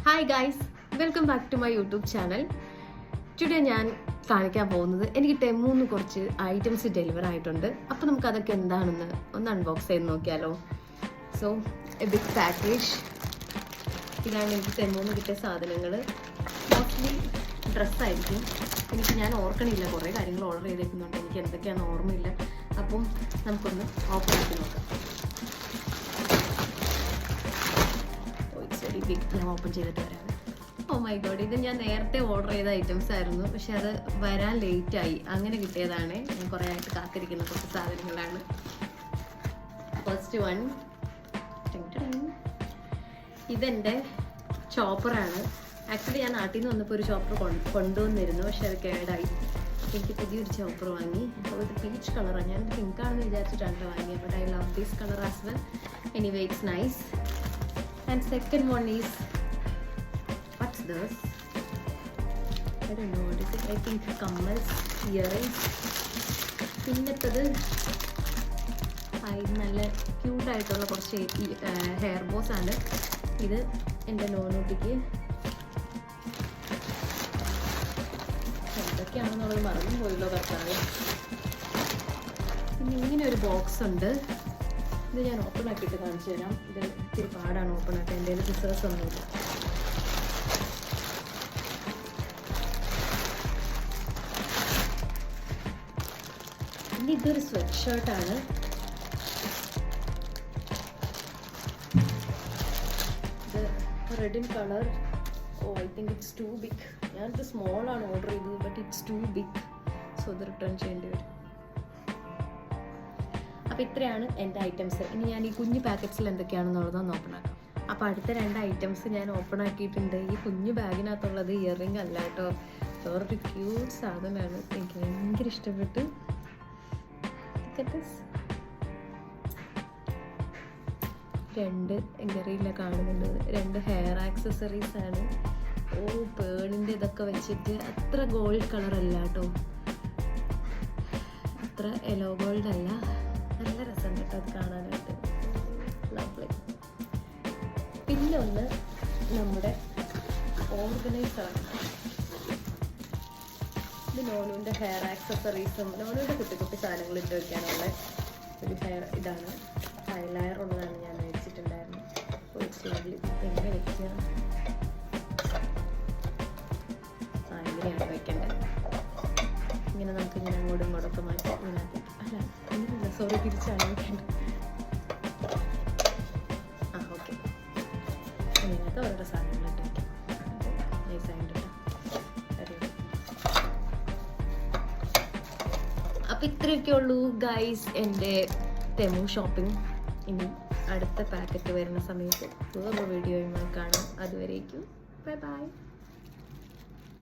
Hi guys, welcome back to my YouTube channel. Today ഞാൻ കാണിക്കാൻ പോകുന്നത് എനിക്ക് ടെമ്മൂന്ന് കുറച്ച് ഐറ്റംസ് ഡെലിവർ ആയിട്ടുണ്ട്. അപ്പോൾ നമുക്ക് അതൊക്കെ എന്താണെന്ന് ഒന്ന് അൺബോക്സ് ചെയ്ത് നോക്കിയാലോ. So a big package. ഇതാണ് എനിക്ക് ടെമ്മൂന്ന് കിട്ടിയ സാധനങ്ങൾ. മോസ്റ്റ്ലി ഡ്രസ്സായിരിക്കും. ഞാൻ ഓർക്കണില്ല, കുറേ കാര്യങ്ങൾ ഓർഡർ ചെയ്തേക്കുന്നുണ്ട്, എനിക്ക് എന്തൊക്കെയാണെന്ന് ഓർമ്മയില്ല. അപ്പം നമുക്കൊന്ന് ഓപ്പൺ ആക്കി നോക്കാം. ഞാൻ ഓപ്പൺ ചെയ്തിട്ട് വരാം. ഓ മൈ ഗോഡ്, ഇത് ഞാൻ നേരത്തെ ഓർഡർ ചെയ്ത ഐറ്റംസ് ആയിരുന്നു, പക്ഷെ അത് വരാൻ ലേറ്റായി, അങ്ങനെ കിട്ടിയതാണ്. ഞാൻ കുറേ ആയിട്ട് കാത്തിരിക്കുന്ന കുറച്ച് സാധനങ്ങളാണ്. ഫസ്റ്റ് വൺ, ഇതെൻ്റെ ചോപ്പറാണ്. ആക്ച്വലി ഞാൻ നാട്ടിൽ നിന്ന് വന്നപ്പോൾ ഒരു ചോപ്പർ കൊണ്ടുവന്നിരുന്നു, പക്ഷെ അത് കേടായി. എനിക്ക് പുതിയൊരു ചോപ്പർ വാങ്ങി. അപ്പോൾ ഇത് പീച്ച് കളറാണ്. ഞാൻ പിങ്കാണെന്ന് വിചാരിച്ചിട്ടാണ് വാങ്ങിയത്, but I love this colour as well. Anyway it's nice. And second one is, what's this? I don't know what is it. I think kammals, earrings. പിന്നത്തത് നല്ല ക്യൂട്ടായിട്ടുള്ള കുറച്ച് ഹെയർ ബോസ് ആണ്. ഇത് എൻ്റെ നോനൂട്ടിക്ക് എന്തൊക്കെയാണെന്നുള്ളത് മറന്നു പോയല്ലോ കറക്റ്റാണ്. പിന്നെ ഇങ്ങനെ ഒരു ബോക്സ് ഉണ്ട്. ഇത് ഞാൻ ഓപ്പൺ ആക്കിയിട്ട് കാണിച്ചു തരാം. ഇത് ഇത്തിരി പാടാണ് ഓപ്പൺ ആക്കാൻ, എൻ്റെ കയ്യിൽ സിസേഴ്സ് ഒന്നുമില്ല. പിന്നെ ഇതൊരു സ്വെറ്റ് ഷർട്ടാണ്. ഇത് red in colour. Oh I think it's too big. ഞാനിത് സ്മോളാണ് ഓർഡർ ചെയ്തത്, but it's too big. So ഇത് റിട്ടേൺ ചെയ്യേണ്ടി വരും. അപ്പോൾ ഇത്രയാണ് എൻ്റെ ഐറ്റംസ്. ഇനി ഞാൻ ഈ കുഞ്ഞു പാക്കറ്റ്സിൽ എന്തൊക്കെയാണെന്നുള്ളതൊന്ന് ഓപ്പൺ ആക്കാം. അപ്പോൾ അടുത്ത രണ്ട് ഐറ്റംസ് ഞാൻ ഓപ്പൺ ആക്കിയിട്ടുണ്ട്. ഈ കുഞ്ഞു ബാഗിനകത്തുള്ളത് ഇയറിംഗ് അല്ല കേട്ടോ, വേറൊരു ക്യൂട്ട് സാധനമാണ്. എനിക്ക് ഭയങ്കര ഇഷ്ടപ്പെട്ടു. രണ്ട് എനിക്കറിയില്ല കാണുന്നുണ്ട്, രണ്ട് ഹെയർ ആക്സസറീസ് ആണ്. ഓ പേളിൻ്റെ ഇതൊക്കെ വെച്ചിട്ട് അത്ര ഗോൾഡ് കളർ അല്ല കേട്ടോ, അത്ര യെല്ലോ ഗോൾഡ് അല്ല. നല്ല രസം കേട്ടോ അത് കാണാനായിട്ട്, ലവ്ലി. പിന്നെ ഒന്ന് നമ്മുടെ ഓർഗനൈസറാണ്. ഇത് നോനുവിൻ്റെ ഹെയർ ആക്സസറീസും നോനുവിൻ്റെ കുട്ടി കുട്ടി സാധനങ്ങൾ ഇട്ട് വയ്ക്കാനുള്ള ഒരു ഹെയർ ഇതാണ്. ഹൈലൈനർ ഉള്ളതാണ് ഞാൻ മേടിച്ചിട്ടുണ്ടായിരുന്നു. ലവ്ലി. എങ്ങനെ വെക്കുക, ഇങ്ങനെയാണ് വയ്ക്കേണ്ടത്. ഇങ്ങനെ നമുക്ക് ഇങ്ങനെ അങ്ങോട്ടും ഇങ്ങോട്ടൊക്കെ മാറ്റി ഇതിനകത്ത് അല്ല ഇങ്ങനെയല്ല, സോറി, തിരിച്ചാണ് വയ്ക്കേണ്ടത്. ഓക്കെ, ഇതിനകത്ത് ഓരോ സാധനങ്ങളിട്ട് വയ്ക്കാം. നൈസായിട്ട്. അപ്പം ഇത്രയൊക്കെ ഉള്ളൂ ഗൈസ് എൻ്റെ തെമു ഷോപ്പിംഗ്. ഇനി അടുത്ത പാക്കറ്റ് വരുന്ന സമയത്ത് വേറൊരു വീഡിയോയുമായി കാണാം. അതുവരേക്കും ബൈ ബൈ.